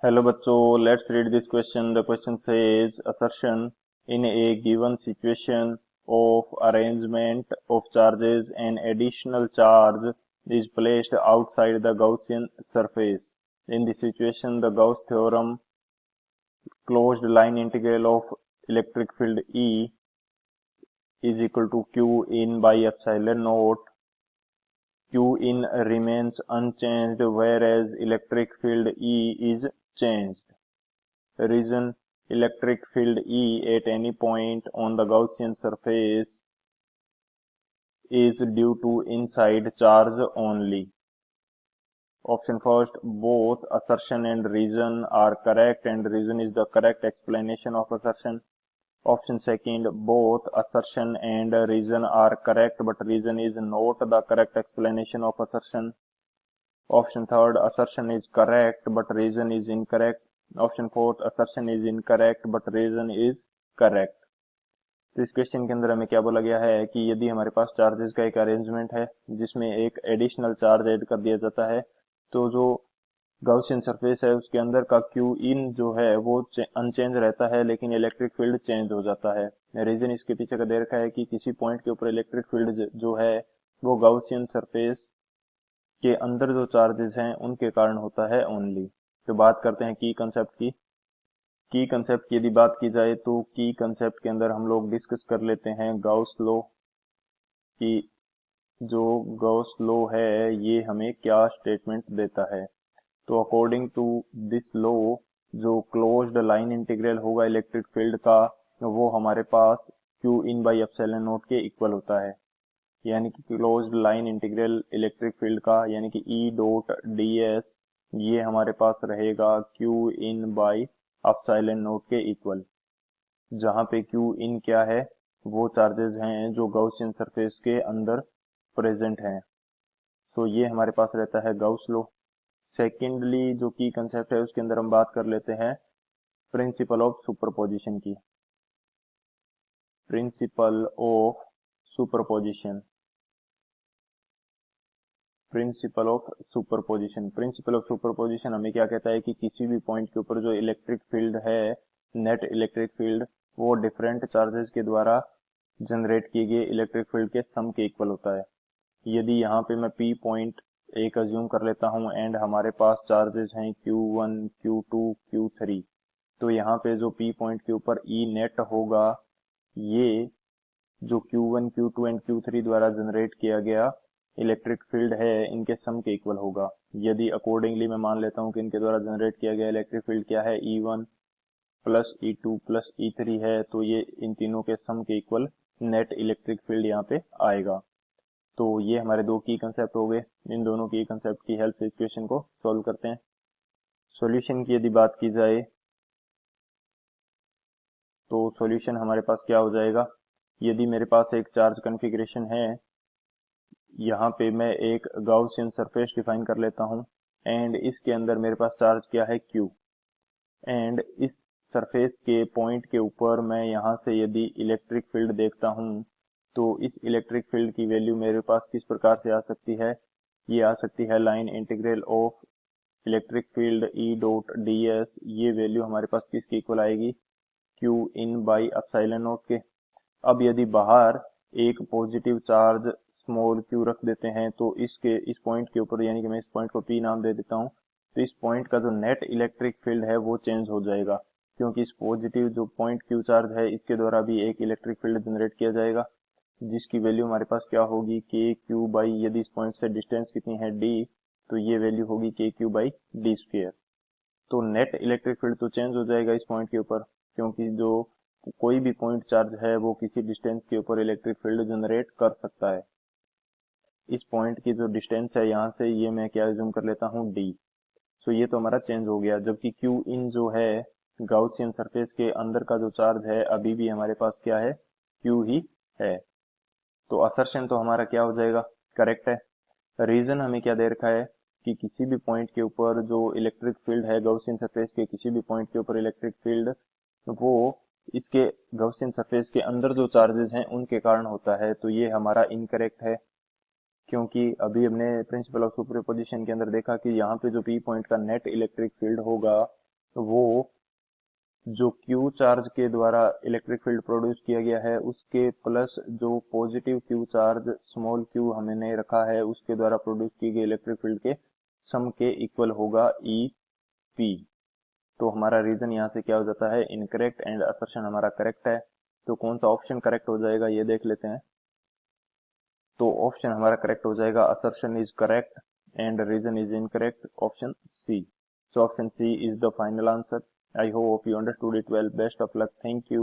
Hello बच्चों, let's read this question. The question says assertion in a given situation of arrangement of charges, an additional charge is placed outside the Gaussian surface. In this situation, the Gauss theorem closed line integral of electric field E is equal to Q in by epsilon naught. Q in remains unchanged whereas electric field E is changed. Reason: electric field E at any point on the Gaussian surface is due to inside charge only. Option first, both assertion and reason are correct and reason is the correct explanation of assertion. Option second, both assertion and reason are correct but reason is not the correct explanation of assertion. Option third, assertion is correct but reason is incorrect. Option fourth, assertion is incorrect but reason is correct. तो इस question के अंदर हमें क्या बोला गया है कि यदि हमारे पास चार्जेस का एक अरेंजमेंट है जिसमें एक एडिशनल चार्ज ऐड कर दिया जाता है तो जो गाउसियन सरफेस है उसके अंदर का क्यू इन जो है वो अनचेंज रहता है लेकिन इलेक्ट्रिक फील्ड चेंज हो जाता है। रीजन इसके पीछे का दे रखा है कि किसी पॉइंट के ऊपर इलेक्ट्रिक फील्ड जो है वो गाउसियन सरफेस के अंदर जो चार्जेस हैं उनके कारण होता है ओनली। तो बात करते हैं की कंसेप्ट की। की कंसेप्ट की यदि बात की जाए तो की कंसेप्ट के अंदर हम लोग डिस्कस कर लेते हैं गाउस लॉ की। जो गाउस लॉ है ये हमें क्या स्टेटमेंट देता है। तो अकॉर्डिंग टू दिस लॉ जो क्लोज्ड लाइन इंटीग्रल होगा इलेक्ट्रिक फील्ड का वो हमारे पास Q in by epsilon naught के इक्वल होता है। यानी कि closed line integral electric field का यानी कि ई डॉट डी एस ये हमारे पास रहेगा Q in by epsilon naught के इक्वल, जहां पे क्यू इन क्या है वो चार्जेस हैं जो गाउसियन सरफेस के अंदर प्रेजेंट हैं। सो ये हमारे पास रहता है गाउस लॉ। सेकेंडली जो की कंसेप्ट है उसके अंदर हम बात कर लेते हैं प्रिंसिपल ऑफ सुपरपोजिशन की। Principle of superposition, principle of superposition. Principle of superposition हमें क्या कहता है कि किसी भी पॉइंट के ऊपर जो इलेक्ट्रिक फील्ड है, नेट इलेक्ट्रिक फील्ड, वो डिफरेंट चार्जेस के द्वारा जनरेट किए गए इलेक्ट्रिक फील्ड के सम के इक्वल होता है। यदि यहाँ पे मैं पी पॉइंट एक अज्यूम कर लेता हूँ एंड हमारे पास चार्जेस हैं Q1, Q2, Q3, तो यहाँ पे जो पी पॉइंट के ऊपर ई नेट होगा ये जो Q1, Q2 एंड Q3 द्वारा जनरेट किया गया इलेक्ट्रिक फील्ड है इनके सम के इक्वल होगा। यदि अकॉर्डिंगली मैं मान लेता हूं कि इनके द्वारा जनरेट किया गया इलेक्ट्रिक फील्ड क्या है, E1 plus E2 plus E3 है, तो ये इन तीनों के सम के इक्वल नेट इलेक्ट्रिक फील्ड यहाँ पे आएगा। तो ये हमारे दो की कंसेप्ट हो गए। इन दोनों की कंसेप्ट की हेल्प से इस क्वेश्चन को सॉल्व करते हैं। सॉल्यूशन की यदि बात की जाए तो सॉल्यूशन हमारे पास क्या हो जाएगा। यदि मेरे पास एक चार्ज कॉन्फ़िगरेशन है, यहाँ पे मैं एक गाउसियन सरफेस डिफाइन कर लेता हूँ एंड इसके अंदर मेरे पास चार्ज क्या है Q, एंड इस सरफेस के पॉइंट के ऊपर मैं यहाँ से यदि इलेक्ट्रिक फील्ड देखता हूँ तो इस इलेक्ट्रिक फील्ड की वैल्यू मेरे पास किस प्रकार से आ सकती है। ये आ सकती है line integral of electric field E dot D S, ये वैल्यू हमारे पास किसके इक्वल आएगी, Q in by epsilon naught के। अब यदि बाहर एक पॉजिटिव चार्ज स्मॉल क्यू रख देते हैं तो इस पॉइंट के ऊपर, यानी कि मैं इस पॉइंट को पी नाम दे देता हूँ, तो इस पॉइंट का जो नेट इलेक्ट्रिक फील्ड है वो चेंज हो जाएगा क्योंकि इस पॉजिटिव जो पॉइंट क्यू चार्ज है इसके द्वारा भी एक इलेक्ट्रिक फील्ड जनरेट किया जाएगा जिसकी वैल्यू हमारे पास क्या होगी, के क्यू बाई, यदि इस पॉइंट से डिस्टेंस कितनी है डी, तो ये वैल्यू होगी के क्यू बाई डी स्क्वायर। तो नेट इलेक्ट्रिक फील्ड तो चेंज हो जाएगा इस पॉइंट के ऊपर क्योंकि जो कोई भी पॉइंट चार्ज है वो किसी डिस्टेंस के ऊपर इलेक्ट्रिक फील्ड जनरेट कर सकता है। इस पॉइंट की जो डिस्टेंस है यहाँ से ये मैं क्या एज्यूम कर लेता हूँ डी। सो ये तो हमारा चेंज हो गया, जबकि क्यू इन जो है गाउसियन सरफेस के अंदर का जो चार्ज है अभी भी हमारे पास क्या है, क्यू ही है। तो असर्शन तो हमारा क्या हो जाएगा, करेक्ट है। रीजन हमें क्या दे रखा है कि किसी भी पॉइंट के ऊपर जो इलेक्ट्रिक फील्ड है गाउसियन सरफेस के किसी भी पॉइंट के ऊपर इलेक्ट्रिक फील्ड वो इसके गाउसियन सरफेस के अंदर जो चार्जेस हैं उनके कारण होता है, तो ये हमारा इनकरेक्ट है क्योंकि अभी हमने प्रिंसिपल ऑफ सुपरपोजिशन के अंदर देखा कि यहाँ पे जो पी पॉइंट का नेट इलेक्ट्रिक फील्ड होगा वो जो क्यू चार्ज के द्वारा इलेक्ट्रिक फील्ड प्रोड्यूस किया गया है उसके प्लस जो positive Q charge small Q हमने रखा है उसके द्वारा प्रोड्यूस किए गए इलेक्ट्रिक फील्ड के सम के इक्वल होगा ई पी। तो हमारा रीजन यहाँ से क्या हो जाता है, इनकरेक्ट, एंड असर्शन हमारा करेक्ट है। तो कौन सा ऑप्शन करेक्ट हो जाएगा ये देख लेते हैं। तो ऑप्शन हमारा करेक्ट हो जाएगा, assertion is correct and reason is incorrect, option C. So option C is the final answer. I hope you understood it well. Best of luck. Thank you.